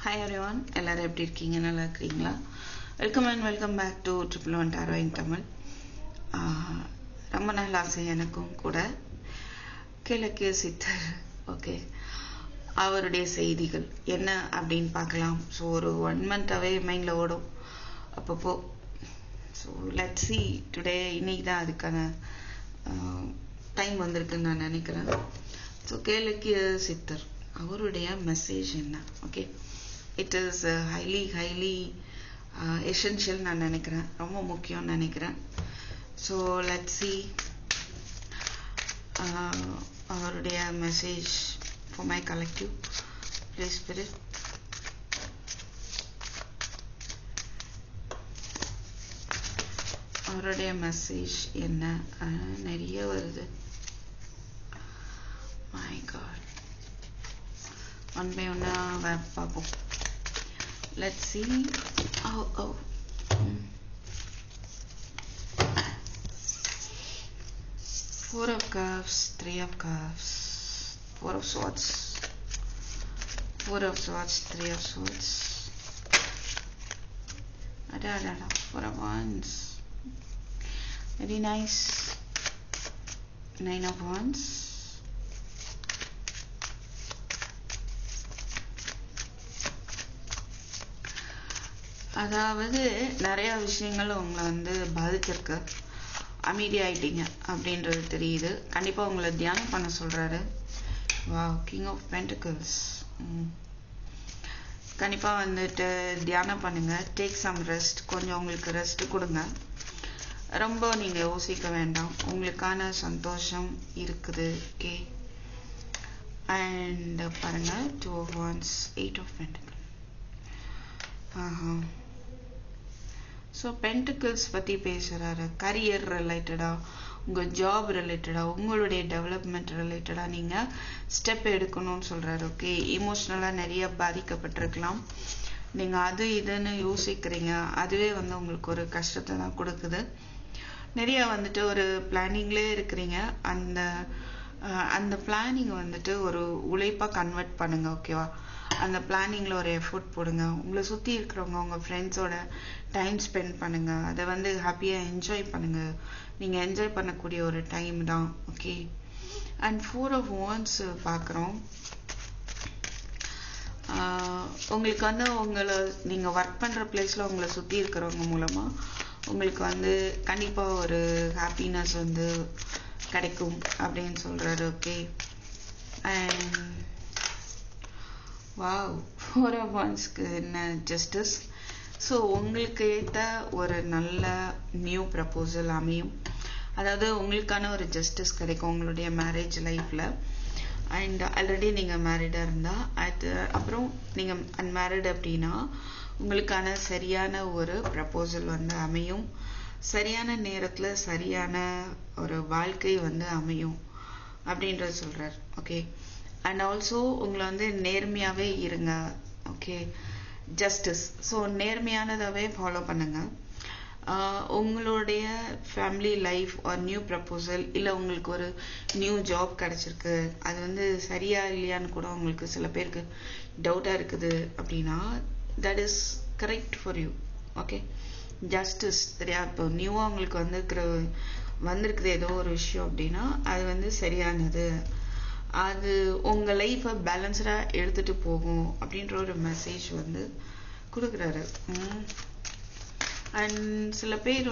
Hi everyone, எல்லாரும் எப்படி இருக்கீங்க? நல்லா இருக்கீங்களா? Welcome back to triple one tarot in Tamil. ரொம்ப நாள் ஆசை எனக்கும் கூட கிழக்கிய சித்தர். ஓகே, அவருடைய செய்திகள் என்ன அப்படின்னு பார்க்கலாம். ஸோ ஒரு 1 month-ஆவே மைண்டில் ஓடும் அப்பப்போ. ஸோ லெட் சி டுடே, இன்னைக்கு தான் அதுக்கான டைம் வந்திருக்குன்னு நான் நினைக்கிறேன். ஸோ கிழக்கிய சித்தர் அவருடைய மெசேஜ் என்ன? Okay, it is highly essential நான் நினைக்கிறேன், ரொம்ப முக்கியம்னு நினைக்கிறேன். ஸோ லெட் சி அவருடைய message for my collective please spirit. அவருடைய மெசேஜ் என்ன? நிறைய வருது. மை காட், ஒன் பை ஒன்னா பார்ப்போம். Let's see. Oh. 4 of Cups, 3 of Cups, 4 of Swords, 4 of Swords, 3 of Swords. Ada, 4 of Wands. Very nice. 9 of Wands. அதாவது நிறைய விஷயங்கள் உங்களை பாதிச்சிருக்கு, அமைதியாயிட்டீங்க அப்படின்றது தெரியுது. கண்டிப்பா உங்களை தியானம் பண்ண சொல்றாரு. Wow, king of pentacles. கண்டிப்பா தியானம் பண்ணுங்க. டேக் சம் ரெஸ்ட், கொஞ்சம் உங்களுக்கு ரெஸ்ட் கொடுங்க. ரொம்ப நீங்க யோசிக்க வேண்டாம், உங்களுக்கான சந்தோஷம் இருக்குது. ஓகே, அண்ட் பாருங்க 2 of Wands, 8 of Pentacles. So பென்டிகிள்ஸ் பற்றி பேசுகிறாரு. கரியர் ரிலேட்டடாக, உங்கள் ஜாப் ரிலேட்டடாக, உங்களுடைய டெவலப்மெண்ட் ரிலேட்டடாக நீங்கள் ஸ்டெப் எடுக்கணும்னு சொல்கிறாரு. ஓகே, இமோஷ்னலாக நிறைய பாதிக்கப்பட்டிருக்கலாம். நீங்கள் அது இதுன்னு யோசிக்கிறீங்க, அதுவே உங்களுக்கு ஒரு கஷ்டத்தை தான் கொடுக்குது. நிறைய ஒரு பிளானிங்லேயே இருக்கிறீங்க. அந்த பிளானிங் ஒரு உழைப்பாக கன்வெர்ட் பண்ணுங்க. ஓகேவா? அந்த பிளானிங்கில் ஒரு எஃபோர்ட் போடுங்க. உங்களை சுற்றி இருக்கிறவங்க, உங்கள் ஃப்ரெண்ட்ஸோட டைம் ஸ்பெண்ட் பண்ணுங்க. அதை ஹாப்பியாக என்ஜாய் பண்ணுங்க. நீங்கள் என்ஜாய் பண்ணக்கூடிய ஒரு டைம் தான். ஓகே, அண்ட் 4 of Wands பார்க்குறோம். உங்களுக்கு உங்களை நீங்கள் ஒர்க் பண்ணுற பிளேஸில் உங்களை சுற்றி இருக்கிறவங்க மூலமாக உங்களுக்கு கண்டிப்பாக ஒரு ஹாப்பினஸ் கிடைக்கும் அப்படின்னு சொல்கிறாரு. ஓகே, அண்ட் வாவ், 4 of Wandsக்கு என்ன? ஜஸ்டிஸ். ஸோ உங்களுக்கு ஏற்ற ஒரு நல்ல நியூ ப்ரப்போசல் அமையும். அதாவது உங்களுக்கான ஒரு ஜஸ்டிஸ் கிடைக்கும் உங்களுடைய மேரேஜ் லைஃப்பில். அண்ட் ஆல்ரெடி நீங்கள் மேரிடாக இருந்தால், அப்புறம் நீங்கள் அன்மேரிட் அப்படின்னா உங்களுக்கான சரியான ஒரு ப்ரப்போசல் அமையும். சரியான நேரத்தில் சரியான ஒரு வாழ்க்கை அமையும் அப்படின்றத சொல்கிறார். ஓகே, அண்ட் ஆல்சோ உங்களை நேர்மையாகவே இருங்க. Okay, justice. ஸோ நேர்மையானதாகவே ஃபாலோ பண்ணுங்க. உங்களுடைய ஃபேமிலி லைஃப் ஒரு நியூ ப்ரப்போசல், இல்லை உங்களுக்கு ஒரு நியூ ஜாப் கிடச்சிருக்கு, அது சரியா இல்லையான்னு கூட உங்களுக்கு சில பேருக்கு டவுட்டாக இருக்குது அப்படின்னா, that is correct for you. Okay, justice தெரியா. இப்போ நியூவாக உங்களுக்கு வந்திருக்குது ஏதோ ஒரு விஷயம் அப்படின்னா அது சரியானது, அது உங்கள் லைஃப்பை பேலன்ஸ்டாக எடுத்துகிட்டு போகும் அப்படின்ற ஒரு மெசேஜ் கொடுக்குறாரு. அண்ட் சில பேர்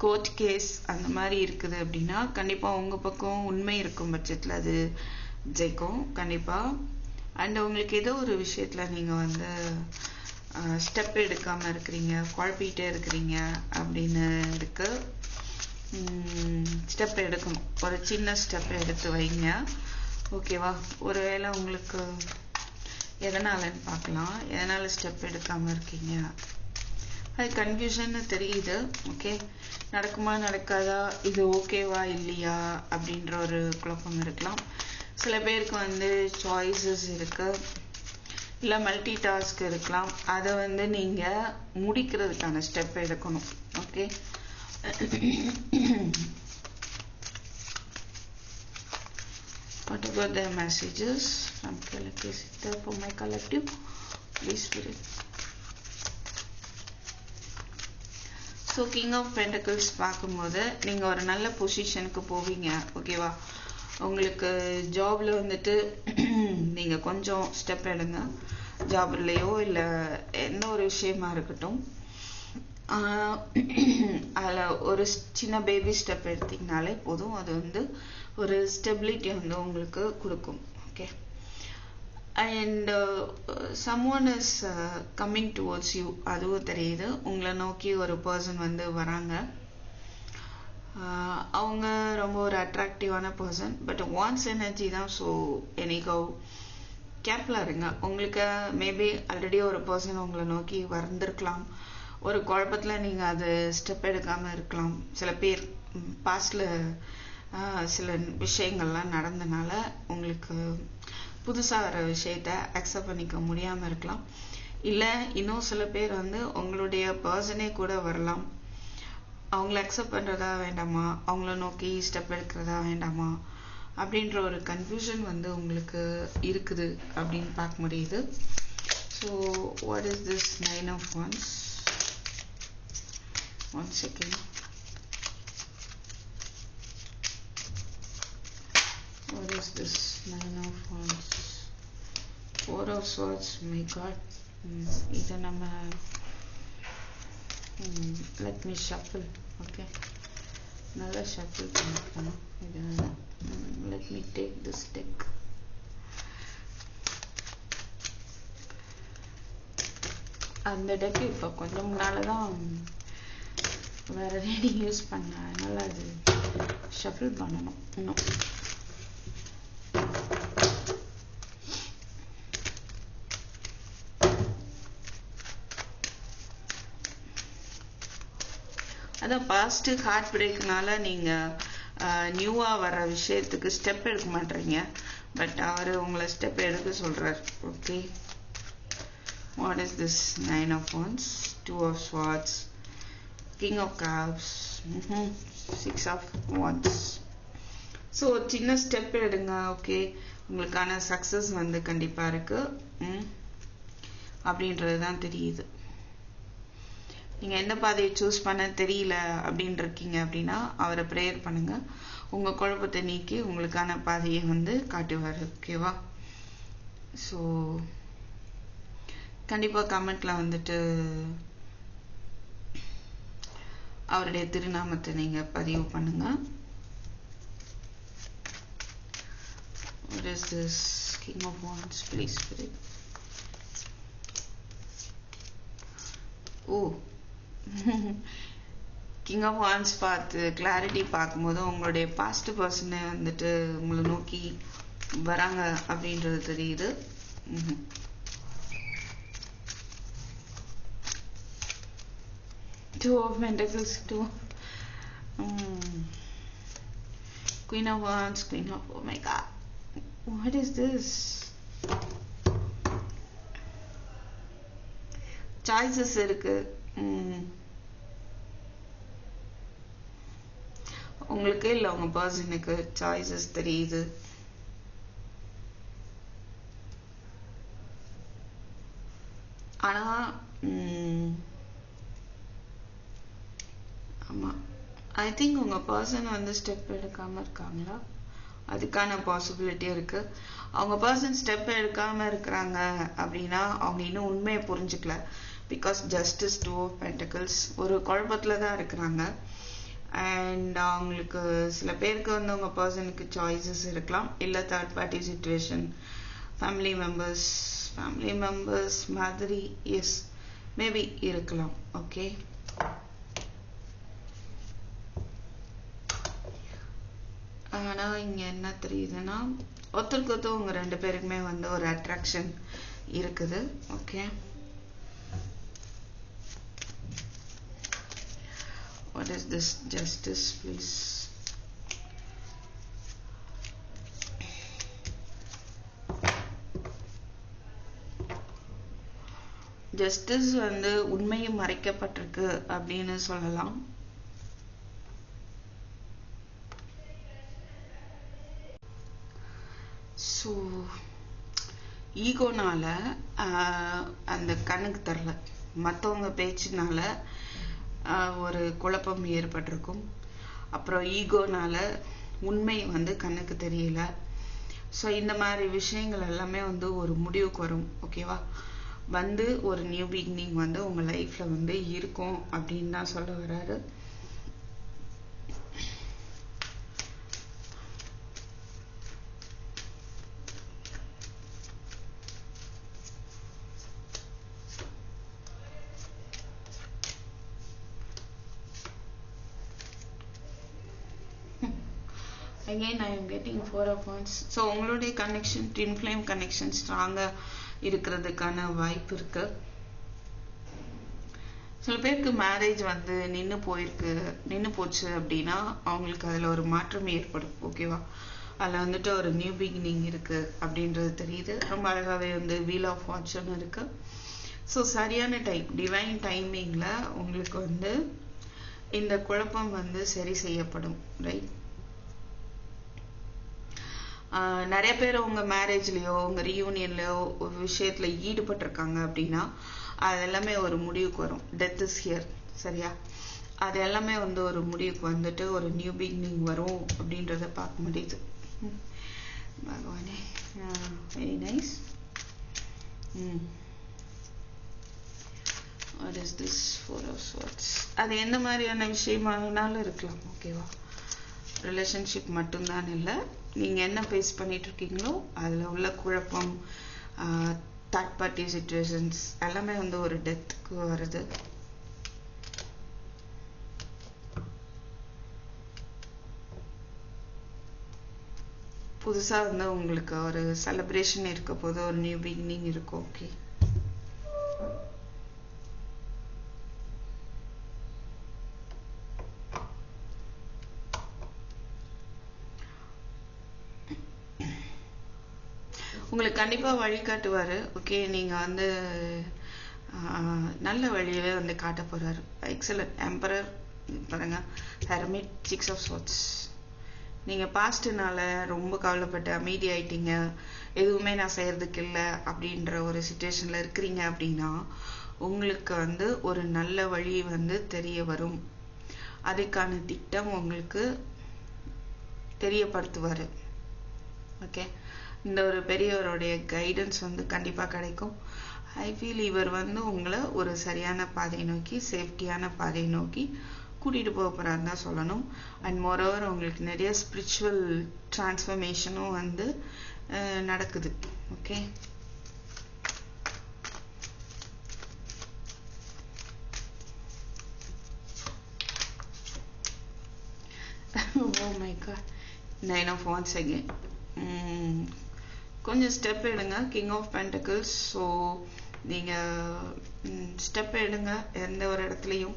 கோர்ட் கேஸ் அந்த மாதிரி இருக்குது அப்படின்னா கண்டிப்பாக உங்கள் பக்கம் உண்மை இருக்கும் பட்சத்தில் அது ஜெயிக்கும் கண்டிப்பாக. அண்ட் உங்களுக்கு ஏதோ ஒரு விஷயத்தில் நீங்கள் ஸ்டெப் எடுக்காமல் இருக்கிறீங்க, குழப்பிகிட்டே இருக்கிறீங்க அப்படின்னு இருக்கு. ஸ்டெப் எடுக்கணும், ஒரு சின்ன ஸ்டெப் எடுத்து வைங்க. ஓகேவா? ஒருவேளை உங்களுக்கு எதனாலன்னு பார்க்கலாம். எதனால ஸ்டெப் எடுக்காமல் இருக்கீங்க, அது கன்ஃபியூஷன்னு தெரியுது. ஓகே, நடக்குமா நடக்காதா, இது ஓகேவா இல்லையா அப்படின்ற ஒரு குழப்பம் இருக்கலாம். சில பேருக்கு சாய்ஸஸ் இருக்கு, இல்லை மல்டி டாஸ்க் இருக்கலாம். அதை நீங்கள் முடிக்கிறதுக்கான ஸ்டெப் எடுக்கணும். Okay, what got the messages from collective sister for my collective. Please spirit. So king of pentacles பார்க்கும்போது நீங்கள் ஒரு நல்ல பொசிஷனுக்கு போவீங்க. ஓகேவா? உங்களுக்கு ஜாப்ல வந்துட்டு நீங்கள் கொஞ்சம் ஸ்டெப் எடுங்க. ஜாப்லேயோ இல்லை எந்த ஒரு விஷயமா இருக்கட்டும், அதில் ஒரு சின்ன பேபி ஸ்டெப் எடுத்தீங்கனாலே போதும். அது வந்து ஒரு ஸ்டெபிலிட்டி வந்து உங்களுக்கு கொடுக்கும். Okay. And someone is coming towards you. அதுவும் தெரியுது. உங்களை நோக்கி ஒரு பர்சன் வந்து வராங்க. அவங்க ரொம்ப ஒரு அட்ராக்டிவான பர்சன். பட் வான்ஸ் எனர்ஜி தான். ஸோ எனக்கோ கேர்ஃபுல்லாக இருங்க. உங்களுக்கு மேபி ஆல்ரெடி ஒரு பர்சன் உங்களை நோக்கி வந்திருக்கலாம். ஒரு குழப்பத்தில் நீங்கள் அது ஸ்டெப் எடுக்காமல் இருக்கலாம். சில பேர் பாஸ்டில் சில விஷயங்கள்லாம் நடந்தனால உங்களுக்கு புதுசாக வர விஷயத்த அக்செப்ட் பண்ணிக்க முடியாமல் இருக்கலாம். இல்லை இன்னும் சில பேர் வந்து உங்களுடைய பர்சனே கூட வரலாம். அவங்கள அக்செப்ட் பண்ணுறதா வேண்டாமா, அவங்கள நோக்கி ஸ்டெப் எடுக்கிறதா வேண்டாமா அப்படின்ற ஒரு கன்ஃபியூஷன் வந்து உங்களுக்கு இருக்குது அப்படின்னு பார்க்க முடியுது. So what is this 9 of Wands? 1 second. What is this 9 of Wands? 4 of Swords. My God. இதை நம்ம let me shuffle. Okay. நல்லா ஷஃபிள் பண்ணிக்கணும். இது let me take this deck. அந்த டெக் இப்போ கொஞ்சம் முன்னால தான் வேற ரீடிங் யூஸ் பண்ணேன். அதனால அது ஷஃபிள் பண்ணணும் இன்னும். அதான் பாஸ்ட் ஹார்ட் பிரேக்னால நீங்கள் நியூவாக வர விஷயத்துக்கு ஸ்டெப் எடுக்க மாட்டீங்க. பட் அவர் உங்களை ஸ்டெப் எடுக்க சொல்கிறார். Okay. What is this 9 of Wands? 2 of Swords, King of Cups, 6 of Wands. So சின்ன ஸ்டெப் எடுங்க. ஓகே. உங்களுக்கான சக்ஸஸ் வந்து கண்டிப்பாக இருக்குது அப்படின்றது தான் தெரியுது. நீங்கள் எந்த பாதையை சூஸ் பண்ண தெரியல அப்படின்னு இருக்கீங்க அப்படின்னா அவரை ப்ரேயர் பண்ணுங்க. உங்கள் குழப்பத்தை நீக்கி உங்களுக்கான பாதையை வந்து காட்டுவார். ஓகேவா? ஸோ கண்டிப்பாக கமெண்ட்ல வந்துட்டு அவருடைய திருநாமத்தை நீங்கள் பதிவு பண்ணுங்க. What is this King of Wands? Please spirit. Oh. King of wands பார்த்து கிளாரிட்டி பார்க்கும்போது உங்களுடைய பாஸ்ட் பர்சனை வந்துட்டு உங்களை நோக்கி வராங்க அப்படின்றது தெரியுது. Two of Pentacles, two. Queen of Wands, Queen of, oh my God, what is this? Choices இருக்கு. உங்களுக்கு இல்லை உங்க பர்சனுக்கு சாய்ஸஸ் தெரியுது. ஆனா ஆமா, ஐ திங்க் உங்க பர்சன் வந்து ஸ்டெப் எடுக்காம இருக்காங்களா, அதுக்கான பாசிபிலிட்டி இருக்கு. அவங்க பர்சன் ஸ்டெப் எடுக்காம இருக்கிறாங்க அப்படின்னா அவங்க இன்னும் உண்மையை புரிஞ்சுக்கல. பிகாஸ் ஜஸ்டிஸ் 2 of Pentacles ஒரு குழப்பத்துல தான் இருக்கிறாங்க. அண்ட் அவங்களுக்கு சில பேருக்கு வந்து அவங்க பர்சனுக்கு சாய்ஸஸ் இருக்கலாம். இல்லை third party situation, family members மாதிரி எஸ் மேபி இருக்கலாம். ஓகே. ஆனால் இங்கே என்ன தெரியுதுன்னா ஒருத்தருக்கு ஒருத்தர் உங்க 2 பேருக்குமே வந்து ஒரு அட்ராக்ஷன் இருக்குது. Okay. What is this justice, please? Justice வந்து உண்மையும் மறைக்கப்பட்டிருக்கு அப்படின்னு சொல்லலாம். ஈகோனால அந்த கண்ணுக்கு தரல, மற்றவங்க பேச்சுனால ஒரு குழப்பம் ஏற்பட்டிருக்கும். அப்புறம் ஈகோனால உண்மை வந்து கண்ணுக்கு தெரியல. ஸோ இந்த மாதிரி விஷயங்கள் எல்லாமே வந்து ஒரு முடிவுக்கு வரும். ஓகேவா? வந்து ஒரு நியூ பிகினிங் வந்து உங்க லைஃப்ல வந்து இருக்கும் அப்படின்னு தான் சொல்ல வர்றாரு. Again I am getting 4 of Wands. So உங்களுடைய கனெக்ஷன் ட்வின் ஃப்ளேம் கனெக்ஷன் ஸ்ட்ராங்கா இருக்கிறதுக்கான வாய்ப்பு இருக்கு. சில பேருக்கு மேரேஜ் வந்து நின்னு போச்சு அப்படின்னா அவங்களுக்கு அதுல ஒரு மாற்றம் ஏற்படும். ஓகேவா? அதுல வந்துட்டு ஒரு நியூ பிகினிங் இருக்கு அப்படின்றது தெரியுது. ரொம்ப அழகாவே வந்து வீல் ஆஃப் ஃபார்ச்சூன் இருக்கு. ஸோ சரியான டைம், டிவைன் டைமிங்ல உங்களுக்கு வந்து இந்த குழப்பம் வந்து சரி செய்யப்படும். ரைட்? நிறைய பேர் உங்க மேரேஜ்லயோ உங்க ரீயூனியன்லயோ ஒரு விஷயத்துல ஈடுபட்டிருக்காங்க அப்படின்னா அது எல்லாமே ஒரு முடிவுக்கு வரும். Death is here. சரியா? அது எல்லாமே வந்து ஒரு முடிவுக்கு வந்துட்டு ஒரு நியூ பிகினிங் வரும் அப்படின்றத பார்க்க முடியுது. பகவானே, very nice. What is this? 4 of Swords. அது எந்த மாதிரியான விஷயமானாலும் இருக்கலாம். ஓகேவா? ரிலேஷன்ஷிப் மட்டும்தான் இல்லை, நீங்க என்ன ஃபேஸ் பண்ணிட்டு இருக்கீங்களோ அதுல உள்ள குழப்பம், தேர்ட் பார்ட்டி சிச்சுவேஷன்ஸ் எல்லாமே வந்து ஒரு டெத்துக்கு வருது. புதுசா வந்து உங்களுக்கு ஒரு செலிப்ரேஷன் இருக்க போது, ஒரு நியூ பிகினிங் இருக்கும். ஓகே, உங்களுக்கு கண்டிப்பா வழிகாட்டுவாரு. ஓகே, நீங்க வந்து நல்ல வழியவே வந்து காட்ட போறாரு. எக்ஸலன்ட். எம்பரர் பாருங்க, ஹெர்மிட், 6 of Swords. நீங்க பாஸ்ட்னால ரொம்ப கவலைப்பட்டு அமைதி ஆயிட்டீங்க, எதுவுமே நான் செய்யறதுக்கு இல்லை அப்படின்ற ஒரு சிச்சுவேஷன்ல இருக்கிறீங்க அப்படின்னா உங்களுக்கு வந்து ஒரு நல்ல வழி வந்து தெரிய வரும். அதுக்கான திட்டம் உங்களுக்கு தெரியப்படுத்துவாரு. ஓகே, இந்த ஒரு பெரியவருடைய கைடன்ஸ் வந்து கண்டிப்பா கிடைக்கும். ஐ ஃபீல் இவர் வந்து உங்களை ஒரு சரியான பாதை நோக்கி, சேஃப்டியான பாதை நோக்கி கூட்டிட்டு போக போறாருன்னு தான் சொல்லணும். அண்ட் மோரோவர் உங்களுக்கு நிறைய ஸ்பிரிச்சுவல் டிரான்ஸ்ஃபர்மேஷனும் வந்து நடக்குது. Okay, oh my god, 9 of Wands again. கொஞ்சம் ஸ்டெப் எடுங்க. King of pentacles. ஸோ நீங்க ஸ்டெப் எடுங்க. எந்த ஒரு இடத்துலையும்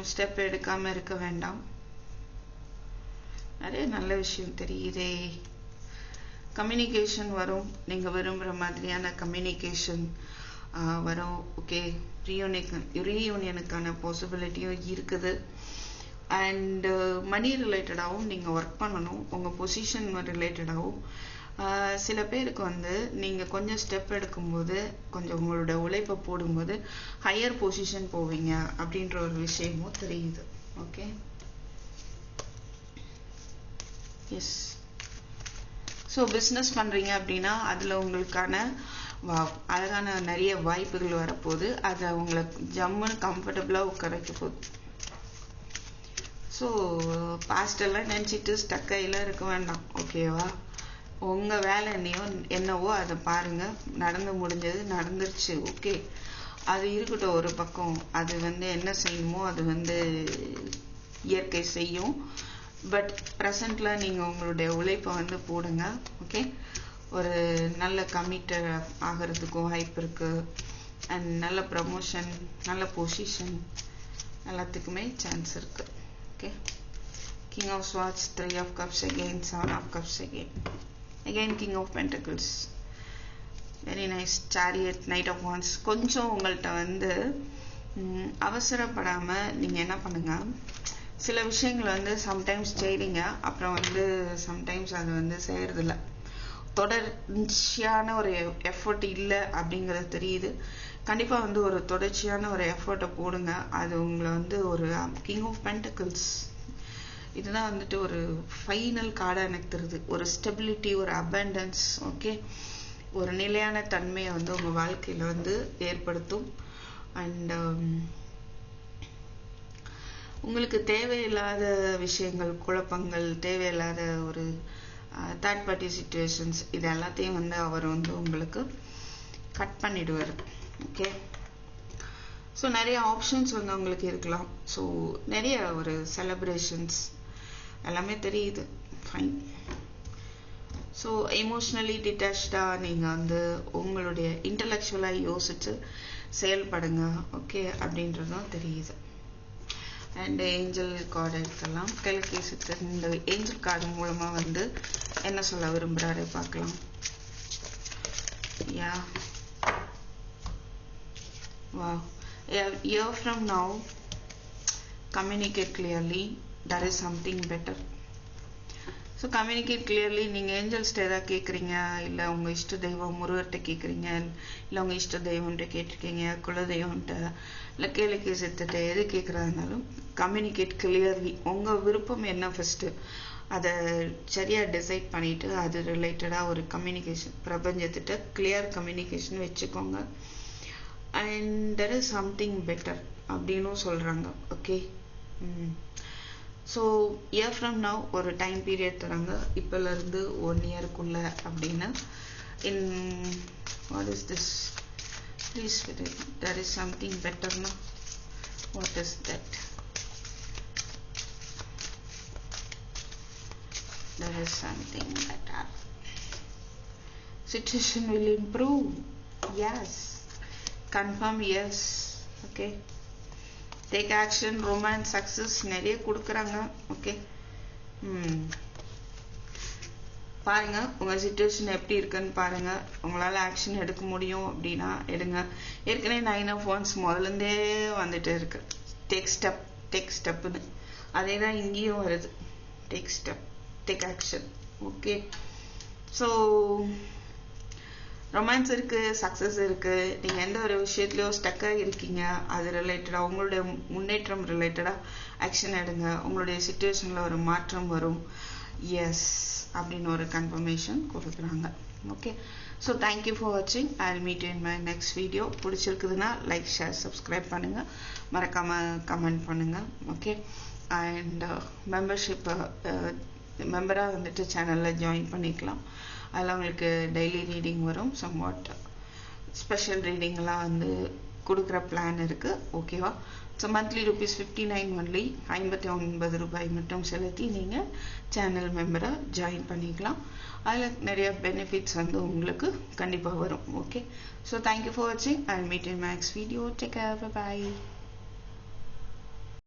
ஸ்டெப் எடுக்காம இருக்க வேண்டாம். நிறைய நல்ல விஷயம் தெரியுதே. கம்யூனிகேஷன் வரும், நீங்க விரும்புற மாதிரியான கம்யூனிகேஷன் வரும். ஓகே, ரீயூனியனுக்கான பாசிபிலிட்டியும் இருக்குது. அண்ட் மணி ரிலேட்டடாகவும் நீங்கள் ஒர்க் பண்ணணும், உங்கள் பொசிஷன் ரிலேட்டடாகவும். சில பேருக்கு வந்து நீங்கள் கொஞ்சம் ஸ்டெப் எடுக்கும்போது, கொஞ்சம் உங்களோட உழைப்பை போடும்போது ஹையர் பொசிஷன் போவீங்க அப்படின்ற ஒரு விஷயமும் தெரியுது. Okay, S. ஸோ பிஸ்னஸ் பண்ணுறீங்க அப்படின்னா அதில் உங்களுக்கான அழகான நிறைய வாய்ப்புகள் வரப்போகுது. அதை உங்களை ஜம்முன்னு கம்ஃபர்டபுளாக உட்கார வைக்க போகுது. ஸோ பாஸ்டெல்லாம் நினச்சிட்டு ஸ்டக்கையெல்லாம் இருக்க வேண்டாம். ஓகேவா? உங்கள் வேலை என்னவோ அதை பாருங்க. நடந்து முடிஞ்சது நடந்துருச்சு. ஓகே, அது இருக்கட்டும் ஒரு பக்கம். அது வந்து என்ன செய்யணுமோ அது வந்து இயற்கை செய்யும். பட் ப்ரெசண்ட்ல நீங்கள் உங்களுடைய உழைப்பை வந்து போடுங்க. ஓகே, ஒரு நல்ல கமிட்டட் ஆகிறதுக்கும் வாய்ப்பு இருக்கு. அண்ட் நல்ல ப்ரமோஷன், நல்ல பொசிஷன் எல்லாத்துக்குமே சான்ஸ் இருக்கு. Okay, King of Swords, 3 of Cups again, 7 of Cups again King of Pentacles. Very nice. Chariot, Knight of Wands. கொஞ்சம் உங்கள்கிட்ட வந்து அவசரப்படாம நீங்க என்ன பண்ணுங்க, சில விஷயங்கள் வந்து சம்டைம்ஸ் செய்றீங்க, அப்புறம் வந்து சம்டைம்ஸ் அது வந்து செய்யறதில்ல. தொடர்ச்சியான ஒரு எஃபர்ட் இல்லை அப்படிங்கிறது தெரியுது. கண்டிப்பாக வந்து ஒரு தொடர்ச்சியான ஒரு எஃபர்ட்டை போடுங்க. அது உங்களை வந்து ஒரு கிங் ஆஃப் பென்டக்கிள்ஸ் இதுதான் வந்துட்டு ஒரு ஃபைனல் கார்டாக எனக்கு தெரியுது. ஒரு ஸ்டெபிலிட்டி, ஒரு அபண்டன்ஸ், ஓகே, ஒரு நிலையான தன்மையை வந்து உங்கள் வாழ்க்கையில் வந்து ஏற்படுத்தும். அண்ட் உங்களுக்கு தேவையில்லாத விஷயங்கள், குழப்பங்கள், தேவையில்லாத ஒரு தேர்ட் பார்ட்டி சிச்சுவேஷன்ஸ், இது எல்லாத்தையும் வந்து அவர் வந்து உங்களுக்கு கட் பண்ணிடுவார். ஓகே, ஸோ நிறைய ஆப்ஷன்ஸ் வந்து உங்களுக்கு இருக்கலாம். ஸோ நிறைய ஒரு செலிப்ரேஷன்ஸ் எல்லாமே தெரியுது. ஃபைன். ஸோ எமோஷ்னலி டிட்டாச்சாக நீங்கள் வந்து உங்களுடைய இன்டலெக்சுவலாக யோசித்து செயல்படுங்க. ஓகே, அப்படின்றதும் தெரியுது. அண்ட் ஏஞ்சல் கார்டு எடுக்கலாம். கிழக்கேசத்து இந்த ஏஞ்சல் கார்டு மூலமாக வந்து என்ன சொல்ல விரும்புகிறாரு பார்க்கலாம். யா வா year from now communicate clearly, there is something better. So communicate clearly. நீங்கள் ஏஞ்சல்ஸ்ட்டு எதாவது கேட்குறீங்க, இல்லை உங்கள் இஷ்ட தெய்வம் முருகர்கிட்ட கேட்குறீங்க, இல்லை உங்கள் இஷ்ட தெய்வம்கிட்ட கேட்டிருக்கீங்க, குலதெய்வம்கிட்ட, இல்லை கேளிக்கை செத்துட்டு எது கேட்குறதுனாலும் கம்யூனிகேட் கிளியர்லி. உங்கள் விருப்பம் என்ன ஃபஸ்ட்டு அதை சரியாக டிசைட் பண்ணிவிட்டு அது ரிலேட்டடாக ஒரு கம்யூனிகேஷன், பிரபஞ்சத்திட்ட கிளியர் கம்யூனிகேஷன் வச்சுக்கோங்க. And there is something better அப்படின்னும் சொல்கிறாங்க. Okay, so year from now ஒரு டைம் பீரியட் தராங்க, இப்போலேருந்து 1 இயருக்குள்ள அப்படின்னு. In what is this please there is something பெட்டர்னா what is that? There is something better. Situation will improve. Yes. Confirm yes. Okay. Take action, romance, success நிறைய கொடுக்குறாங்க. Okay, பாருங்க உங்கள் சிச்சுவேஷன் எப்படி இருக்குன்னு பாருங்க. உங்களால் ஆக்ஷன் எடுக்க முடியும் அப்படின்னா எடுங்க. ஏற்கனவே 9 of Wands முதலேருந்தே வந்துட்டு இருக்கு. டேக் ஸ்டெப்னு அதே தான் இங்கேயும் வருது. Take step, take action. Okay, so romance இருக்குது, சக்ஸஸ் இருக்குது. நீங்கள் எந்த ஒரு விஷயத்துலையோ ஸ்டக்காக இருக்கீங்க, அது ரிலேட்டடாக உங்களுடைய முன்னேற்றம் ரிலேட்டடாக ஆக்ஷன் எடுங்க. உங்களுடைய சிச்சுவேஷனில் ஒரு மாற்றம் வரும். எஸ் அப்படின்னு ஒரு கன்ஃபர்மேஷன் கொடுக்குறாங்க. ஓகே, ஸோ தேங்க்யூ ஃபார் வாட்சிங். I will meet you in my next video. பிடிச்சிருக்குதுன்னா லைக், ஷேர், சப்ஸ்கிரைப் பண்ணுங்கள். மறக்காமல் கமெண்ட் பண்ணுங்கள். ஓகே, அண்ட் மெம்பராக வந்துட்டு சேனலில் ஜாயின் பண்ணிக்கலாம். அதில் உங்களுக்கு டெய்லி ரீடிங் வரும். சம்வாட் ஸ்பெஷல் ரீடிங்லாம் வந்து கொடுக்குற பிளான் இருக்குது. ஓகேவா? ஸோ மந்த்லி ₹59 ஒன்லி, 59 ரூபாய் மட்டும் செலுத்தி நீங்கள் சேனல் மெம்பராக ஜாயின் பண்ணிக்கலாம். அதில் நிறைய பெனிஃபிட்ஸ் வந்து உங்களுக்கு கண்டிப்பாக வரும். ஓகே, ஸோ தேங்க்யூ ஃபார் வாட்சிங். I will meet in my next video. Take care. By.